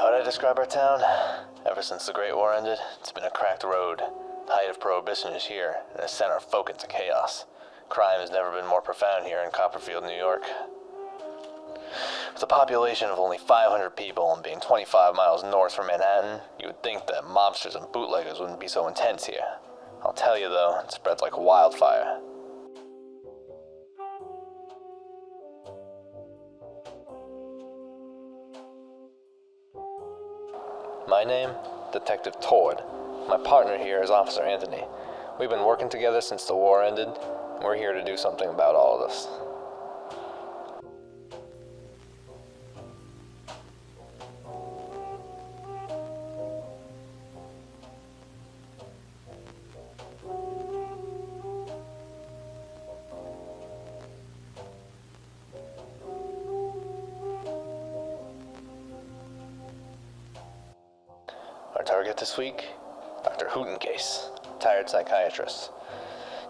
How'd I describe our town? Ever since the Great War ended, it's been a cracked road. The height of Prohibition is here, and has sent our folk into chaos. Crime has never been more profound here in Copperfield, New York. With a population of only 500 people and being 25 miles north from Manhattan, you would think that mobsters and bootleggers wouldn't be so intense here. I'll tell you though, it spreads like wildfire. My name? Detective Todd. My partner here is Officer Anthony. We've been working together since the war ended, and we're here to do something about all of this. Our target this week? Dr. Hootencase, retired psychiatrist.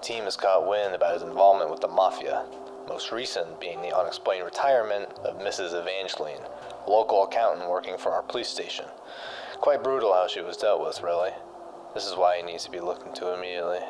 Team has caught wind about his involvement with the mafia, most recent being the unexplained retirement of Mrs. Evangeline, a local accountant working for our police station. Quite brutal how she was dealt with, really. This is why he needs to be looked into immediately.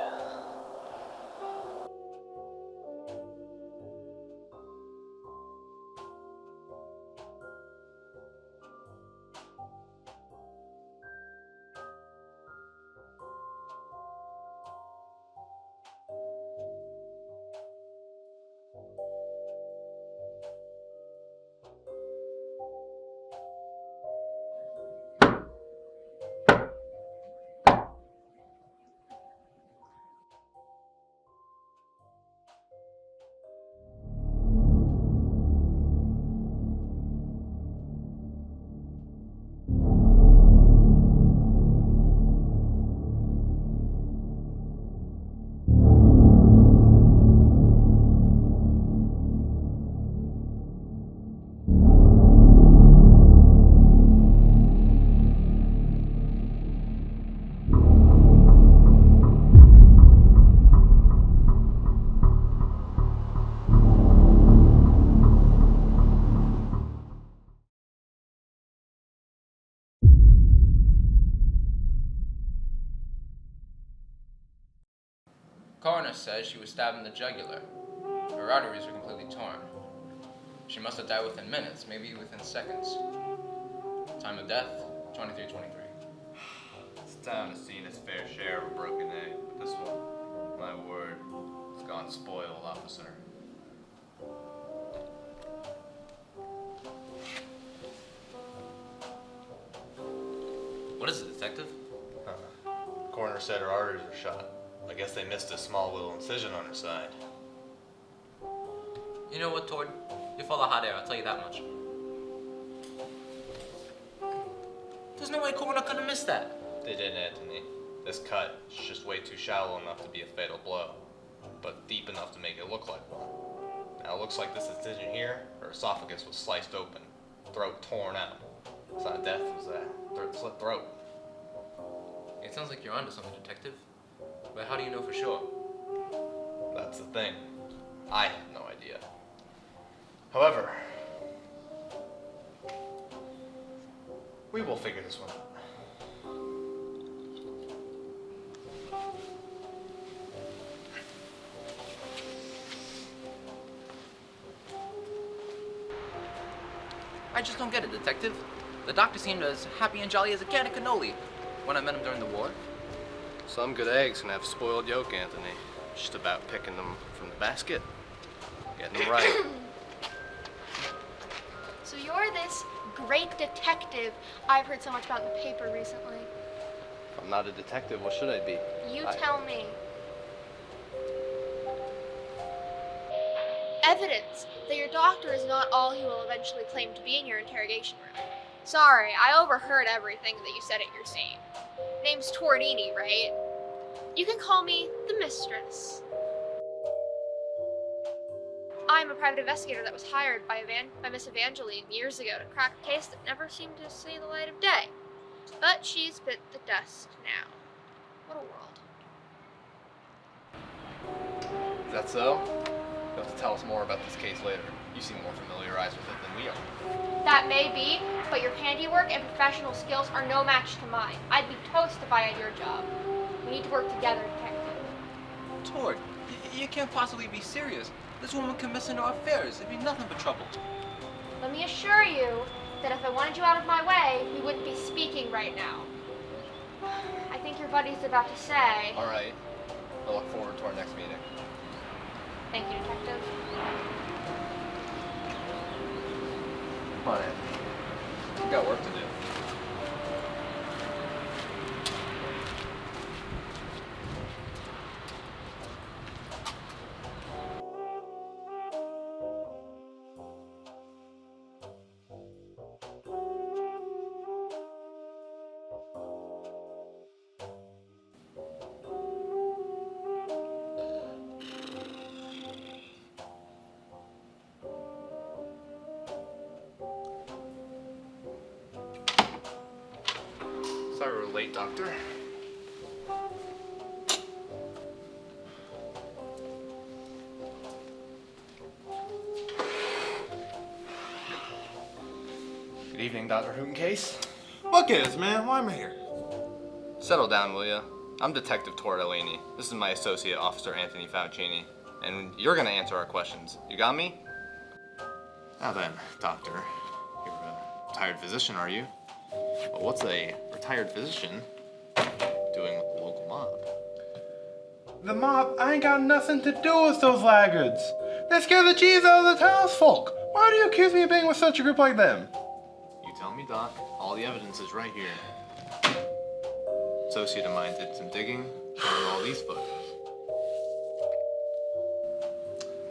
Coroner says she was stabbed in the jugular. Her arteries are completely torn. She must have died within minutes, maybe within seconds. Time of death, 23:23. This town has seen its fair share of a broken egg, but this one, my word, it's gone spoiled, officer. What is it, detective? Coroner said her arteries were shot. I guess they missed a small little incision on her side. You know what, Todd? You're full of hot air, I'll tell you that much. There's no way Coroner could have missed that. They didn't, Anthony. This cut is just way too shallow enough to be a fatal blow, but deep enough to make it look like one. Now it looks like this incision here, her esophagus was sliced open, throat torn out. It's not death, it was a slit throat. It sounds like you're onto something, detective. But how do you know for sure? That's the thing. I have no idea. However, we will figure this one out. I just don't get it, detective. The doctor seemed as happy and jolly as a can of cannoli when I met him during the war. Some good eggs can have spoiled yolk, Anthony. Just about picking them from the basket, getting them right. So you're this great detective I've heard so much about in the paper recently. If I'm not a detective, what should I be? You tell me. Evidence that your doctor is not all he will eventually claim to be in your interrogation room. Sorry, I overheard everything that you said at your scene. Name's Tordini, right? You can call me the Mistress. I'm a private investigator that was hired by Miss Evangeline years ago to crack a case that never seemed to see the light of day. But she's bit the dust now. What a world. Is that so? You'll have to tell us more about this case later. You seem more familiarized with it than we are. That may be, but your handiwork and professional skills are no match to mine. I'd be toast if I had your job. We need to work together, Detective. Tord, you can't possibly be serious. This woman can mess into our affairs. It'd be nothing but trouble. Let me assure you that if I wanted you out of my way, we wouldn't be speaking right now. I think your buddy's about to say... All right. I look forward to our next meeting. Thank you, Detective. Come on, Anthony. We got work to do. Sorry we're late, Doctor. Good evening, Dr. Hootencase. What gives, man? Why am I here? Settle down, will ya? I'm Detective Tord Delaney. This is my associate officer, Anthony Faucini. And you're gonna answer our questions. You got me? Now then, Doctor. You're a retired physician, are you? Well, what's a retired physician doing with the local mob? The mob ain't got nothing to do with those laggards. They scare the cheese out of the townsfolk. Why do you accuse me of being with such a group like them? You tell me, Doc. All the evidence is right here. Associate of mine did some digging, showing all these photos.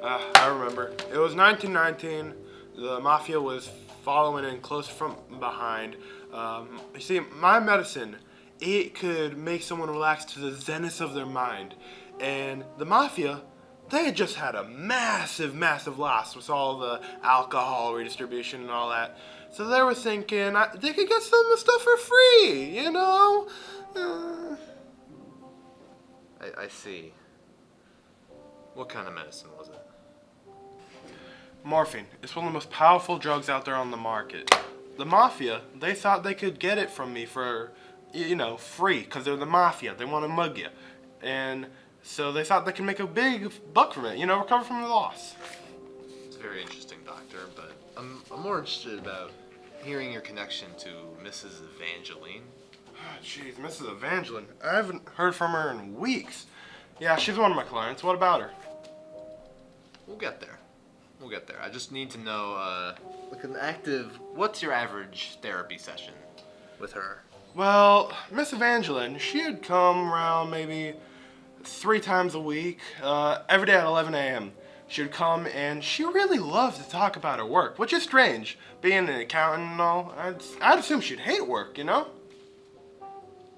I remember. It was 1919. The mafia was following in close from behind. You see, my medicine, it could make someone relax to the zenith of their mind. And the mafia, they had just had a massive, massive loss with all the alcohol redistribution and all that. So they were thinking they could get some of the stuff for free, you know? I see. What kind of medicine was it? Morphine. It's one of the most powerful drugs out there on the market. The mafia, they thought they could get it from me for, free, because they're the mafia. They want to mug you. And so they thought they could make a big buck from it, recover from the loss. It's very interesting, Doctor, but I'm more interested about hearing your connection to Mrs. Evangeline. Jeez, Mrs. Evangeline. I haven't heard from her in weeks. Yeah, she's one of my clients. What about her? We'll get there. I just need to know, what's your average therapy session with her? Well, Miss Evangeline, she'd come around maybe 3 times a week, every day at 11 a.m. She'd come and she really loved to talk about her work, which is strange. Being an accountant and all, I'd assume she'd hate work,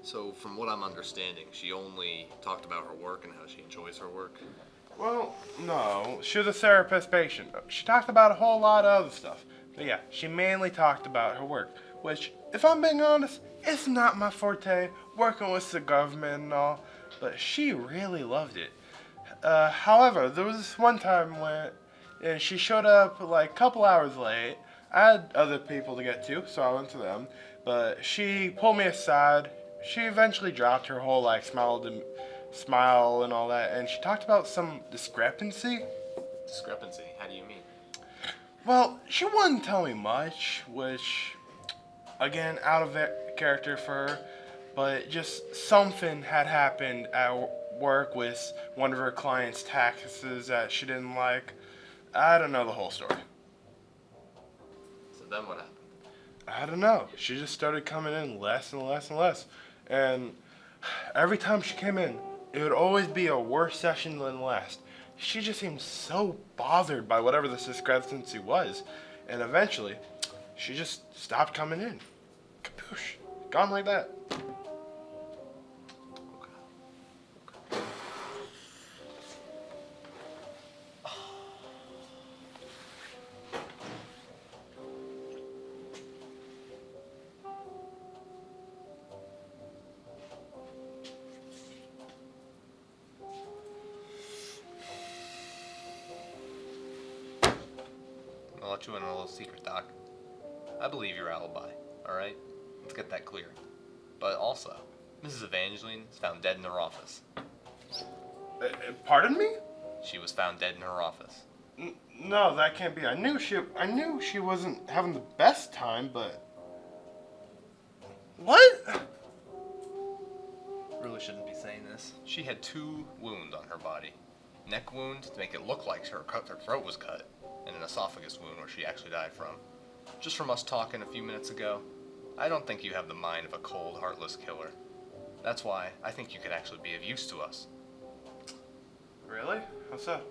So, from what I'm understanding, she only talked about her work and how she enjoys her work. Well, no. She was a therapist patient. She talked about a whole lot of other stuff. But yeah, she mainly talked about her work, which, if I'm being honest, it's not my forte, working with the government and all, but she really loved it. However, there was this one time when she showed up like a couple hours late. I had other people to get to, so I went to them, but she pulled me aside. She eventually dropped her whole smile and all that, and she talked about some discrepancy. Discrepancy? How do you mean? Well, she wouldn't tell me much, which, again, out of character for her, but just something had happened at work with one of her clients' taxes that she didn't like. I don't know the whole story. So then what happened? I don't know. She just started coming in less and less and less. And every time she came in, it would always be a worse session than the last. She just seemed so bothered by whatever this discrepancy was. And eventually, she just stopped coming in. Kapoosh. Gone like that. I'll let you in on a little secret, Doc. I believe your alibi, alright? Let's get that clear. But also, Mrs. Evangeline is found dead in her office. Pardon me? She was found dead in her office. No, that can't be. I knew she wasn't having the best time, but what? Really shouldn't be saying this. She had 2 wounds on her body. Neck wound to make it look like her throat was cut, and an esophagus wound where she actually died from. Just from us talking a few minutes ago, I don't think you have the mind of a cold, heartless killer. That's why I think you could actually be of use to us. Really? How so?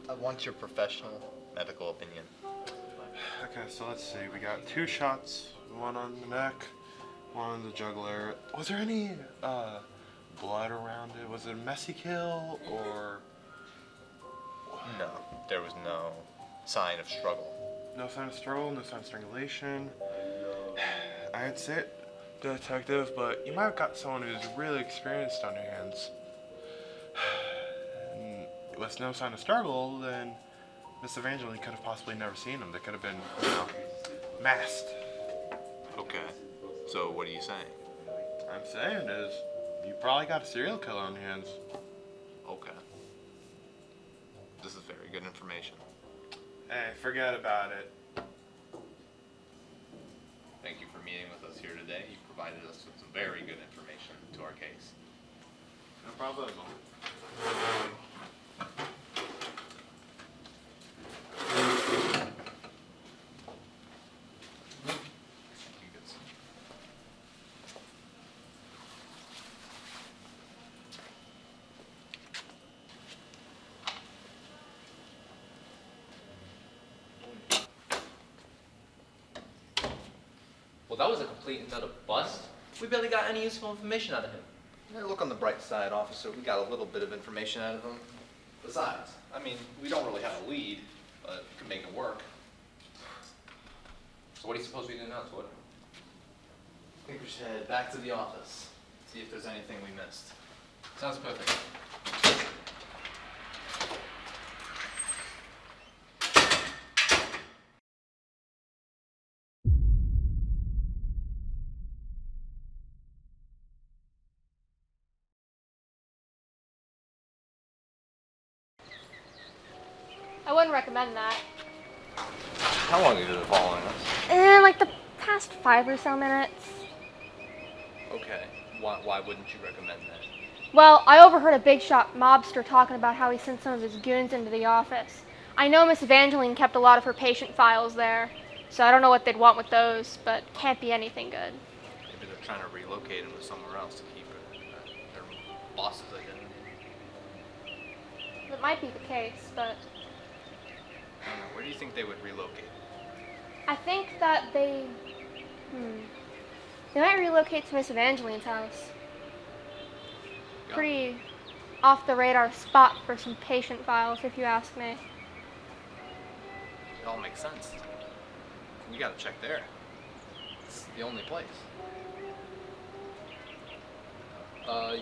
I want your professional medical opinion. Okay, so let's see. We got 2 shots, one on the neck, one on the jugular. Was there any blood around it? Was it a messy kill or No, there was no sign of struggle. no sign of struggle, no sign of strangulation? I'd say it, detective, but you might have got someone who's really experienced on your hands. And with no sign of struggle, then Miss Evangeline could have possibly never seen him. They could have been, masked. Okay, so what are you saying? I'm saying is, you probably got a serial killer on your hands. Okay. This is very good information. Hey, forget about it. Thank you for meeting with us here today. You provided us with some very good information to our case. No problem. You good, sir? Well, that was a complete and utter bust. We barely got any useful information out of him. Yeah, look on the bright side, officer. We got a little bit of information out of him. Besides, I mean, we don't really have a lead, but we can make it work. So what do you suppose we do now, Tord? I think we should head back to the office, see if there's anything we missed. Sounds perfect. I wouldn't recommend that. How long have you been following us? Like the past 5 or so minutes. Okay. Why wouldn't you recommend that? Well, I overheard a big shot mobster talking about how he sent some of his goons into the office. I know Miss Evangeline kept a lot of her patient files there, so I don't know what they'd want with those, but can't be anything good. Maybe they're trying to relocate him to somewhere else to keep their boss's identity. It might be the case, but I don't know. Where do you think they would relocate? I think that they might relocate to Miss Evangeline's house. Yeah. Pretty off the radar spot for some patient files, if you ask me. It all makes sense. We gotta check there. It's the only place.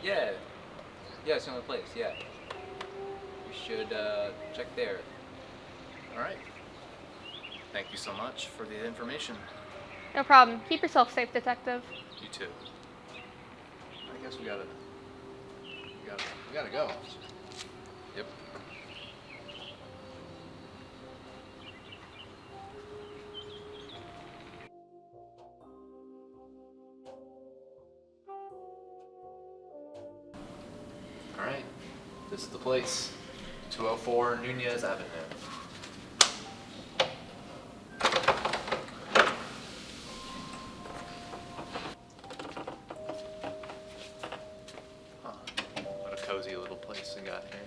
Yeah. Yeah, it's the only place, yeah. We should, check there. All right. Thank you so much for the information. No problem. Keep yourself safe, detective. You too. I guess we gotta go. Yep. All right. This is the place. 204 Nunez Avenue. What a cozy little place we got here.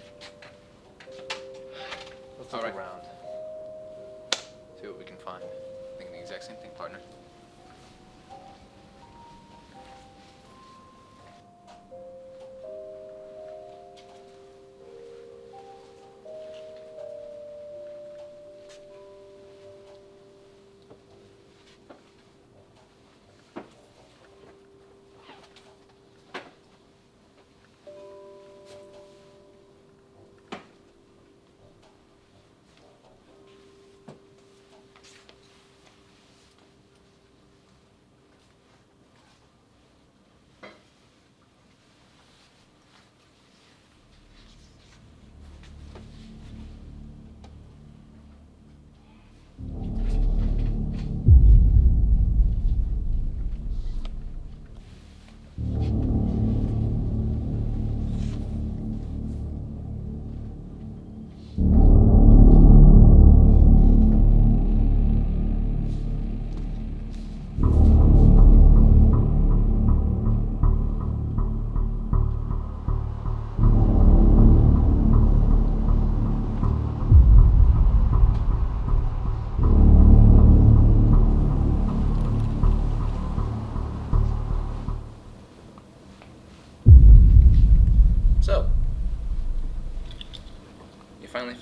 Let's look All right. around. See what we can find. Thinking the exact same thing, partner.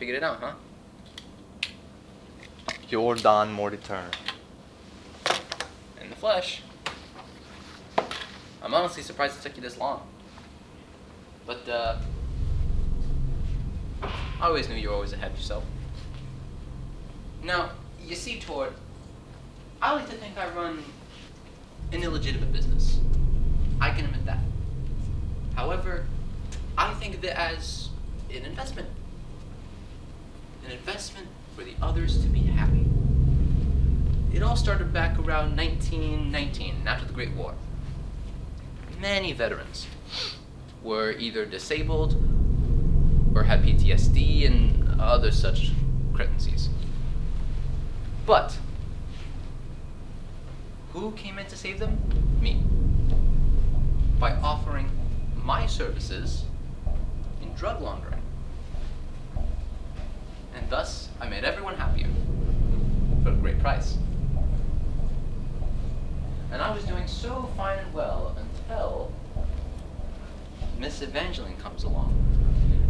figured it out, huh? You're Don Morty Turner. In the flesh. I'm honestly surprised it took you this long. But, I always knew you were always ahead of yourself. Now, you see, Tord, I like to think I run an illegitimate business. I can admit that. However, I think of it as an investment. An investment for the others to be happy. It all started back around 1919, after the Great War. Many veterans were either disabled or had PTSD and other such cretincies. But who came in to save them? Me. By offering my services in drug laundering. And thus, I made everyone happier for a great price. And I was doing so fine and well until Miss Evangeline comes along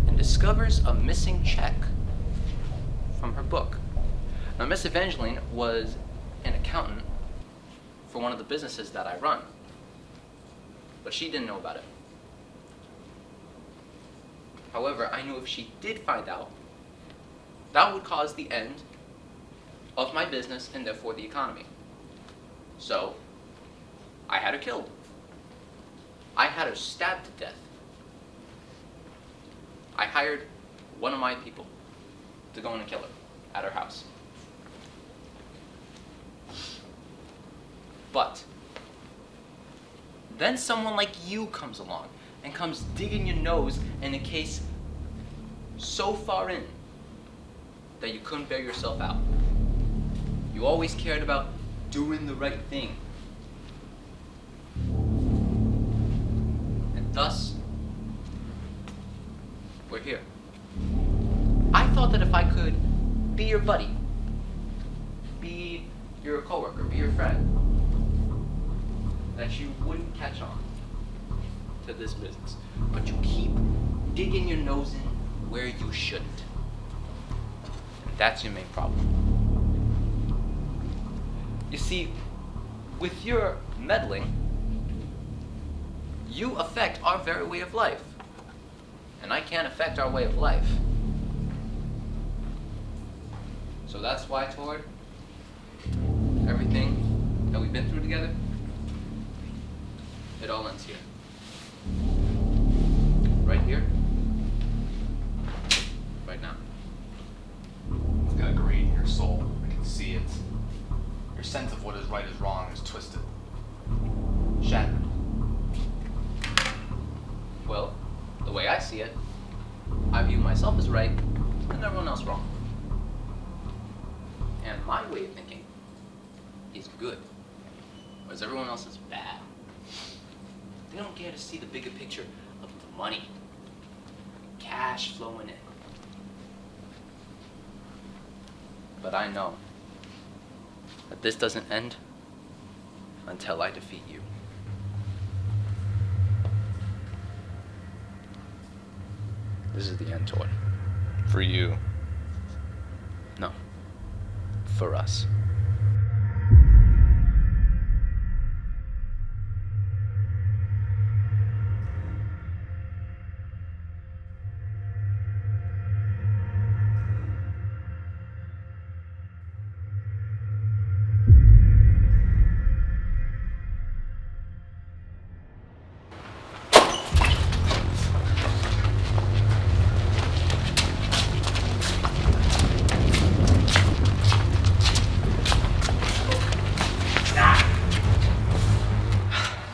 and discovers a missing check from her book. Now, Miss Evangeline was an accountant for one of the businesses that I run, but she didn't know about it. However, I knew if she did find out, that would cause the end of my business and therefore the economy. So, I had her killed. I had her stabbed to death. I hired one of my people to go in and kill her at her house. But then someone like you comes along and comes digging your nose in a case so far in that you couldn't bear yourself out. You always cared about doing the right thing. And thus, we're here. I thought that if I could be your buddy, be your coworker, be your friend, that you wouldn't catch on to this business. But you keep digging your nose in where you shouldn't. And that's your main problem. You see, with your meddling, you affect our very way of life. And I can't affect our way of life. So that's why, Tord, everything that we've been through together, it all ends here. Right here. Right now. You've got greed in your soul. I can see it. Your sense of what is right is wrong is twisted. Shattered. Well, the way I see it, I view myself as right and everyone else wrong. And my way of thinking is good, whereas everyone else is bad. They don't care to see the bigger picture of the money, cash flowing in. But I know that this doesn't end until I defeat you. This is the end, Tord. For you. No. For us.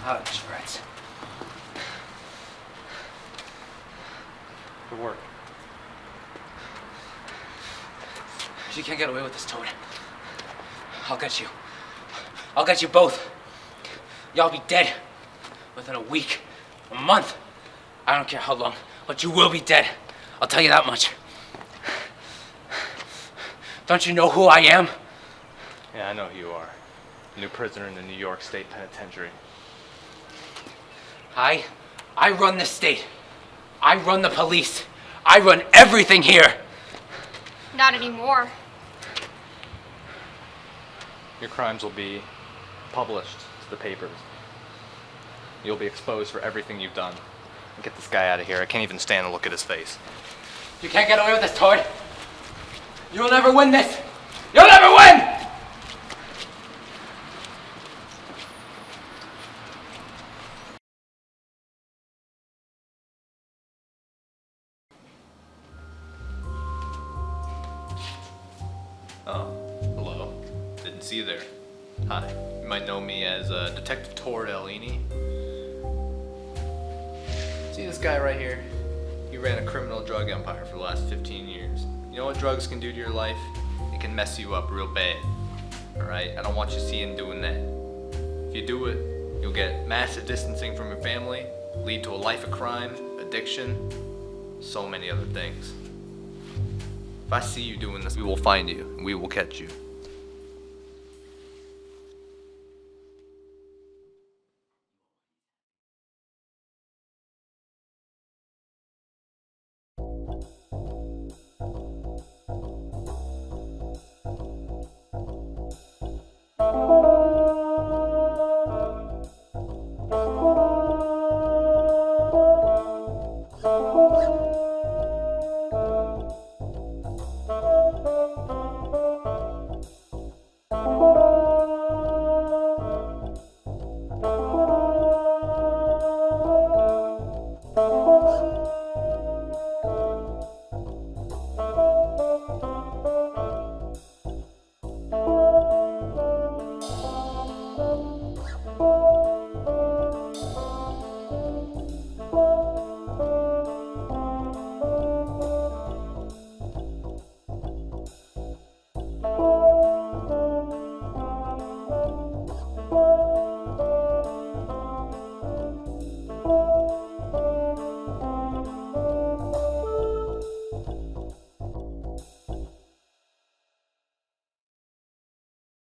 Ouch, Brett. Good work. You can't get away with this, Tord. I'll get you. I'll get you both. Y'all be dead within a week, a month. I don't care how long, but you will be dead. I'll tell you that much. Don't you know who I am? Yeah, I know who you are. New prisoner in the New York State Penitentiary. I run this state. I run the police. I run everything here. Not anymore. Your crimes will be published to the papers. You'll be exposed for everything you've done. Get this guy out of here. I can't even stand to look at his face. You can't get away with this, Tord. You'll never win this. You'll never win! Oh, hello. Didn't see you there. Hi. You might know me as Detective Tord Elini. See this guy right here? He ran a criminal drug empire for the last 15 years. You know what drugs can do to your life? It can mess you up real bad. Alright? I don't want you seeing doing that. If you do it, you'll get massive distancing from your family, lead to a life of crime, addiction, so many other things. If I see you doing this, we will find you and we will catch you.